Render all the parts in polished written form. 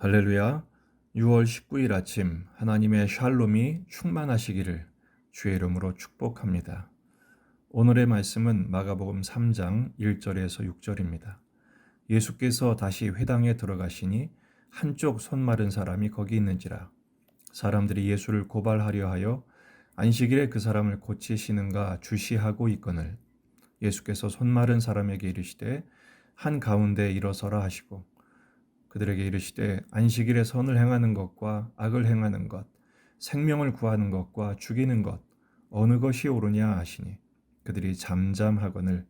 할렐루야. 6월 19일 아침 하나님의 샬롬이 충만하시기를 주의 이름으로 축복합니다. 오늘의 말씀은 마가복음 3장 1절에서 6절입니다. 예수께서 다시 회당에 들어가시니 한쪽 손 마른 사람이 거기 있는지라. 사람들이 예수를 고발하려 하여 안식일에 그 사람을 고치시는가 주시하고 있거늘 예수께서 손 마른 사람에게 이르시되 한 가운데 일어서라 하시고 그들에게 이르시되 안식일에 선을 행하는 것과 악을 행하는 것, 생명을 구하는 것과 죽이는 것 어느 것이 옳으냐 하시니 그들이 잠잠하거늘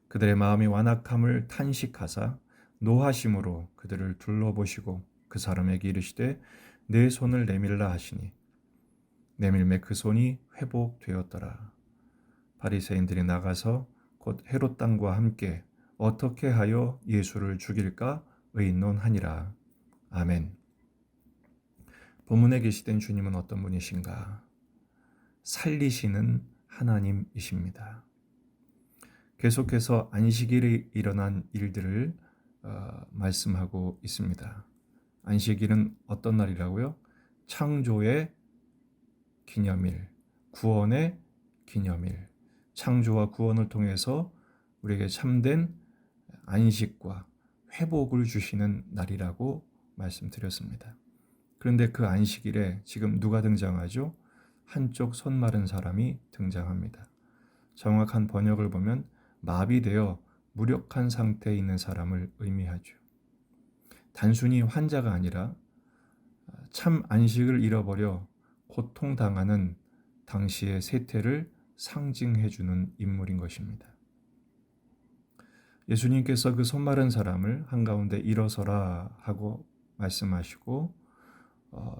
그들의 마음이 완악함을 탄식하사 노하심으로 그들을 둘러보시고 그 사람에게 이르시되 내 손을 내밀라 하시니 내밀매 그 손이 회복되었더라. 바리새인들이 나가서 곧 헤롯 당과 함께 어떻게 하여 예수를 죽일까 의논하니라. 아멘. 본문에 계시된 주님은 어떤 분이신가? 살리시는 하나님이십니다. 계속해서 안식일에 일어난 일들을 말씀하고 있습니다. 안식일은 어떤 날이라고요? 창조의 기념일, 구원의 기념일. 창조와 구원을 통해서 우리에게 참된 안식과 회복을 주시는 날이라고 말씀드렸습니다. 그런데 그 안식일에 지금 누가 등장하죠? 한쪽 손 마른 사람이 등장합니다. 정확한 번역을 보면 마비되어 무력한 상태에 있는 사람을 의미하죠. 단순히 환자가 아니라 참 안식을 잃어버려 고통당하는 당시의 세태를 상징해주는 인물인 것입니다. 예수님께서 그 손 마른 사람을 한가운데 일어서라 하고 말씀하시고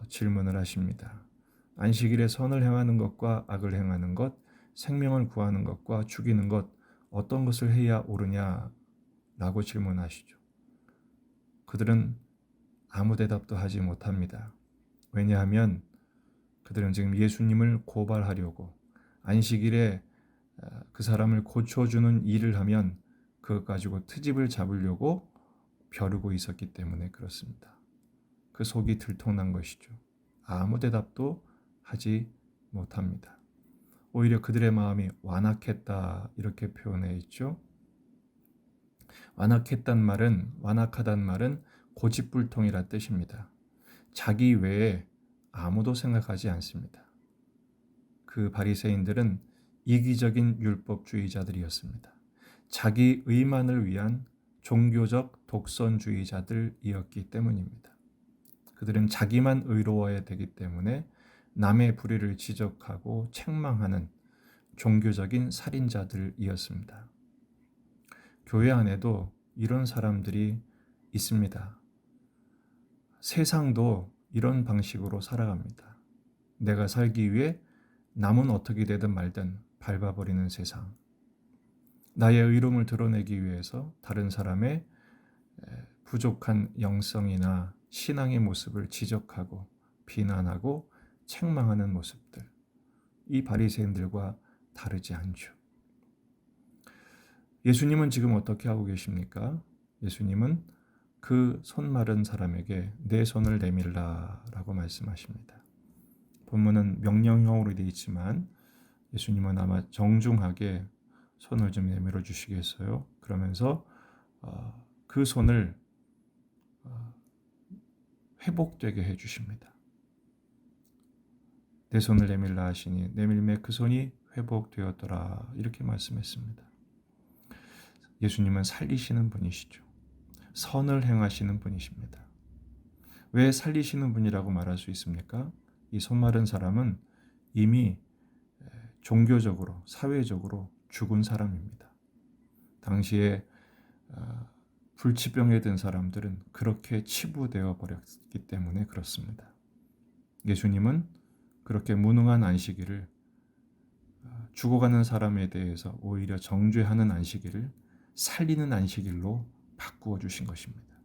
질문을 하십니다. 안식일에 선을 행하는 것과 악을 행하는 것, 생명을 구하는 것과 죽이는 것 어떤 것을 해야 옳으냐 라고 질문하시죠. 그들은 아무 대답도 하지 못합니다. 왜냐하면 그들은 지금 예수님을 고발하려고 안식일에 그 사람을 고쳐주는 일을 하면 그것 가지고 트집을 잡으려고 벼르고 있었기 때문에 그렇습니다. 그 속이 들통난 것이죠. 아무 대답도 하지 못합니다. 오히려 그들의 마음이 완악했다 이렇게 표현해 있죠. 완악하단 말은 고집불통이라 뜻입니다. 자기 외에 아무도 생각하지 않습니다. 그 바리새인들은 이기적인 율법주의자들이었습니다. 자기 의만을 위한 종교적 독선주의자들이었기 때문입니다. 그들은 자기만 의로워야 되기 때문에 남의 불의를 지적하고 책망하는 종교적인 살인자들이었습니다. 교회 안에도 이런 사람들이 있습니다. 세상도 이런 방식으로 살아갑니다. 내가 살기 위해 남은 어떻게 되든 말든 밟아버리는 세상. 나의 의로움을 드러내기 위해서 다른 사람의 부족한 영성이나 신앙의 모습을 지적하고 비난하고 책망하는 모습들. 이 바리새인들과 다르지 않죠. 예수님은 지금 어떻게 하고 계십니까? 예수님은 그 손 마른 사람에게 내 손을 내밀라라고 말씀하십니다. 본문은 명령형으로 되어 있지만 예수님은 아마 정중하게 손을 좀 내밀어 주시겠어요? 그러면서 그 손을 회복되게 해주십니다. 내 손을 내밀라 하시니 내밀매 그 손이 회복되었더라 이렇게 말씀했습니다. 예수님은 살리시는 분이시죠. 선을 행하시는 분이십니다. 왜 살리시는 분이라고 말할 수 있습니까? 이 손 마른 사람은 이미 종교적으로 사회적으로 죽은 사람입니다. 당시에 불치병에 든 사람들은 그렇게 치부되어 버렸기 때문에 그렇습니다. 예수님은 그렇게 무능한 안식일을 죽어가는 사람에 대해서 오히려 정죄하는 안식일을 살리는 안식일로 바꾸어 주신 것입니다.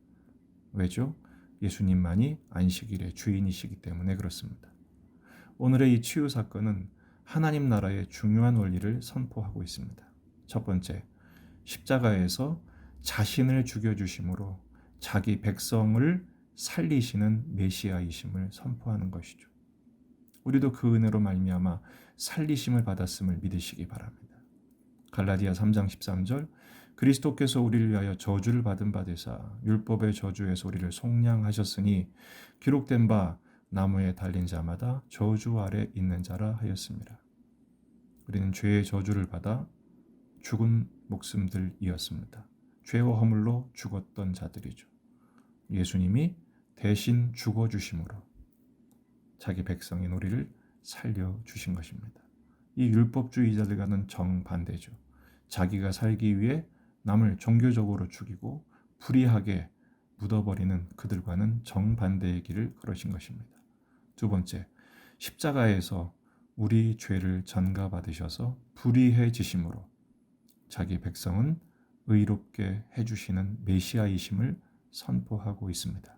왜죠? 예수님만이 안식일의 주인이시기 때문에 그렇습니다. 오늘의 이 치유 사건은 하나님 나라의 중요한 원리를 선포하고 있습니다. 첫 번째, 십자가에서 자신을 죽여주심으로 자기 백성을 살리시는 메시아이심을 선포하는 것이죠. 우리도 그 은혜로 말미암아 살리심을 받았음을 믿으시기 바랍니다. 갈라디아 3장 13절 그리스도께서 우리를 위하여 저주를 받은 바 되사 율법의 저주에서 우리를 속량하셨으니 기록된 바 나무에 달린 자마다 저주 아래 있는 자라 하였습니다. 우리는 죄의 저주를 받아 죽은 목숨들이었습니다. 죄와 허물로 죽었던 자들이죠. 예수님이 대신 죽어주심으로 자기 백성인 우리를 살려주신 것입니다. 이 율법주의자들과는 정반대죠. 자기가 살기 위해 남을 종교적으로 죽이고 불의하게 묻어버리는 그들과는 정반대의 길을 걸으신 것입니다. 두 번째, 십자가에서 우리 죄를 전가받으셔서 불의해지심으로 자기 백성은 의롭게 해주시는 메시아이심을 선포하고 있습니다.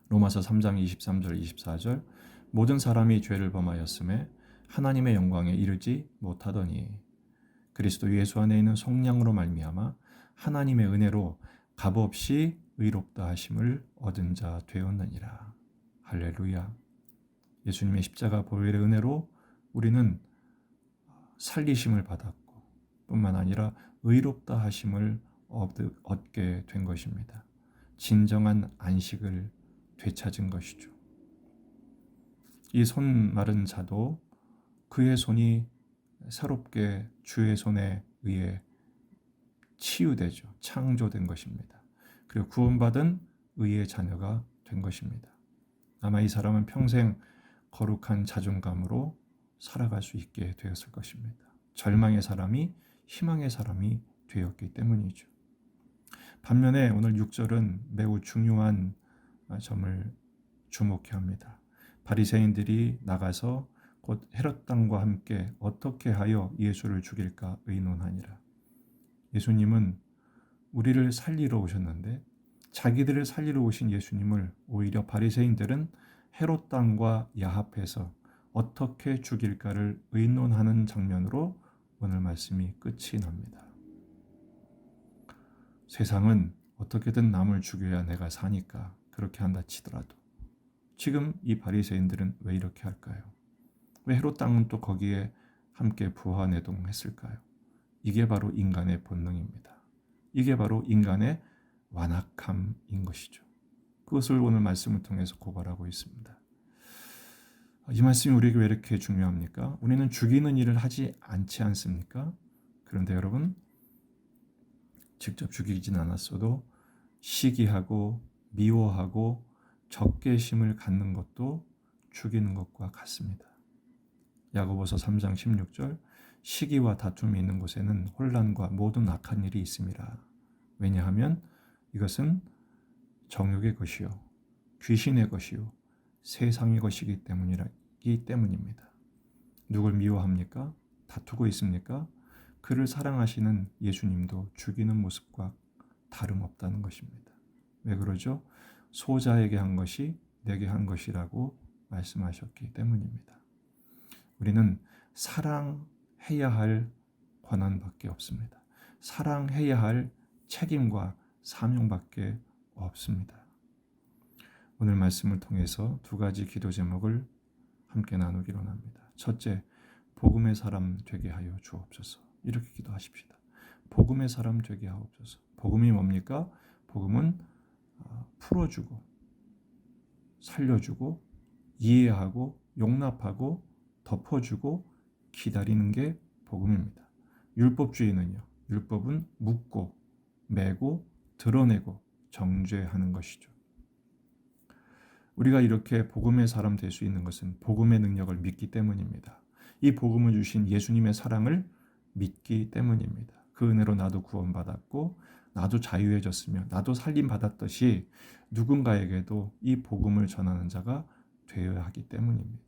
로마서 3장 23절 24절 모든 사람이 죄를 범하였음에 하나님의 영광에 이르지 못하더니 그리스도 예수 안에 있는 속량으로 말미암아 하나님의 은혜로 값없이 의롭다 하심을 얻은 자 되었느니라. 할렐루야. 예수님의 십자가 보혈의 은혜로 우리는 살리심을 받았고 뿐만 아니라 의롭다 하심을 얻게 된 것입니다. 진정한 안식을 되찾은 것이죠. 이 손 마른 자도 그의 손이 새롭게 주의 손에 의해 치유되죠. 창조된 것입니다. 그리고 구원받은 의의 자녀가 된 것입니다. 아마 이 사람은 평생 거룩한 자존감으로 살아갈 수 있게 되었을 것입니다. 절망의 사람이 희망의 사람이 되었기 때문이죠. 반면에 오늘 6절은 매우 중요한 점을 주목해야 합니다. 바리새인들이 나가서 곧 헤롯 당과 함께 어떻게 하여 예수를 죽일까 의논하니라. 예수님은 우리를 살리러 오셨는데 자기들을 살리러 오신 예수님을 오히려 바리새인들은 헤롯 당과 야합해서 어떻게 죽일까를 의논하는 장면으로 오늘 말씀이 끝이 납니다. 세상은 어떻게든 남을 죽여야 내가 사니까 그렇게 한다 치더라도 지금 이 바리새인들은 왜 이렇게 할까요? 왜 헤롯 당은 또 거기에 함께 부하내동했을까요? 이게 바로 인간의 본능입니다. 이게 바로 인간의 완악함인 것이죠. 그것을 오늘 말씀을 통해서 고발하고 있습니다. 이 말씀이 우리에게 왜 이렇게 중요합니까? 우리는 죽이는 일을 하지 않지 않습니까? 그런데 여러분, 직접 죽이진 않았어도 시기하고 미워하고 적개심을 갖는 것도 죽이는 것과 같습니다. 야고보서 3장 16절 시기와 다툼이 있는 곳에는 혼란과 모든 악한 일이 있음이라. 왜냐하면 이것은 정욕의 것이요 귀신의 것이요 세상의 것이기 때문입니다. 누굴 미워합니까? 다투고 있습니까? 그를 사랑하시는 예수님도 죽이는 모습과 다름없다는 것입니다. 왜 그러죠? 소자에게 한 것이 내게 한 것이라고 말씀하셨기 때문입니다. 우리는 사랑해야 할 권한밖에 없습니다. 사랑해야 할 책임과 사명밖에 없습니다. 오늘 말씀을 통해서 두 가지 기도 제목을 함께 나누기로 합니다. 첫째, 복음의 사람 되게 하여 주옵소서. 이렇게 기도하십시다. 복음의 사람 되게 하옵소서. 복음이 뭡니까? 복음은 풀어주고 살려주고 이해하고 용납하고 덮어주고 기다리는 게 복음입니다. 율법주의는요. 율법은 묻고 매고 드러내고 정죄하는 것이죠. 우리가 이렇게 복음의 사람 될 수 있는 것은 복음의 능력을 믿기 때문입니다. 이 복음을 주신 예수님의 사랑을 믿기 때문입니다. 그 은혜로 나도 구원받았고 나도 자유해졌으며 나도 살림받았듯이 누군가에게도 이 복음을 전하는 자가 되어야 하기 때문입니다.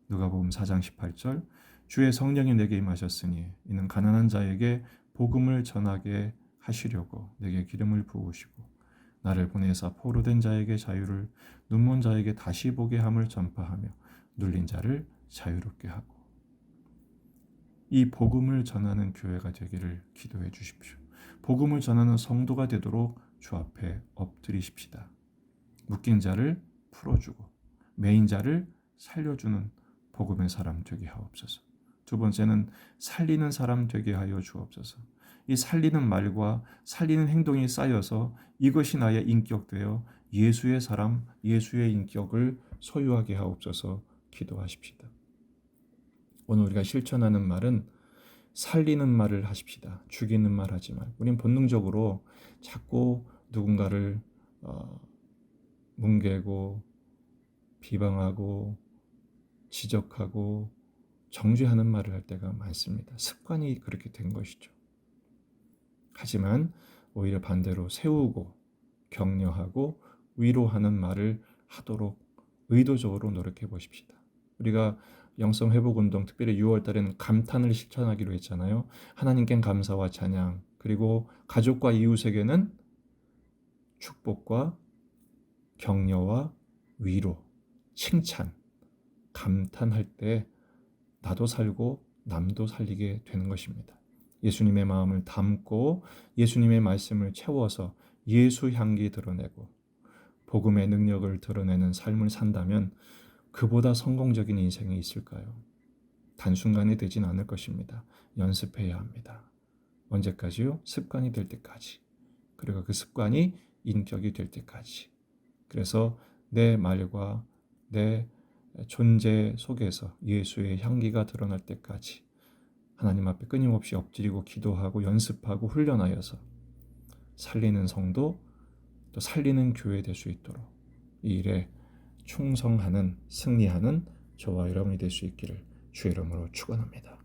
누가복음 4장 18절 주의 성령이 내게 임하셨으니 이는 가난한 자에게 복음을 전하게 하시려고 내게 기름을 부으시고 나를 보내사 포로된 자에게 자유를 눈먼 자에게 다시 보게 함을 전파하며 눌린 자를 자유롭게 하고 이 복음을 전하는 교회가 되기를 기도해 주십시오. 복음을 전하는 성도가 되도록 주 앞에 엎드리십시다. 묶인 자를 풀어주고 메인 자를 살려주는 복음의 사람 되게 하옵소서. 두 번째는 살리는 사람 되게 하여 주옵소서. 이 살리는 말과 살리는 행동이 쌓여서 이것이 나의 인격되어 예수의 사람, 예수의 인격을 소유하게 하옵소서. 기도하십시다. 오늘 우리가 실천하는 말은 살리는 말을 하십시다. 죽이는 말 하지 말고. 우린 본능적으로 자꾸 누군가를 뭉개고 비방하고 지적하고 정죄하는 말을 할 때가 많습니다. 습관이 그렇게 된 것이죠. 하지만 오히려 반대로 세우고 격려하고 위로하는 말을 하도록 의도적으로 노력해 보십시다. 우리가 영성회복운동 특별히 6월 달에는 감탄을 실천하기로 했잖아요. 하나님께 감사와 찬양, 그리고 가족과 이웃에게는 축복과 격려와 위로, 칭찬, 감탄할 때 나도 살고 남도 살리게 되는 것입니다. 예수님의 마음을 담고 예수님의 말씀을 채워서 예수 향기 드러내고 복음의 능력을 드러내는 삶을 산다면 그보다 성공적인 인생이 있을까요? 단순간에 되진 않을 것입니다. 연습해야 합니다. 언제까지요? 습관이 될 때까지. 그리고 그 습관이 인격이 될 때까지. 그래서 내 말과 내 존재 속에서 예수의 향기가 드러날 때까지 하나님 앞에 끊임없이 엎드리고 기도하고 연습하고 훈련하여서 살리는 성도, 또 살리는 교회 될 수 있도록 이 일에 충성하는, 승리하는 저와 여러분이 될 수 있기를 주의 이름으로 축원합니다.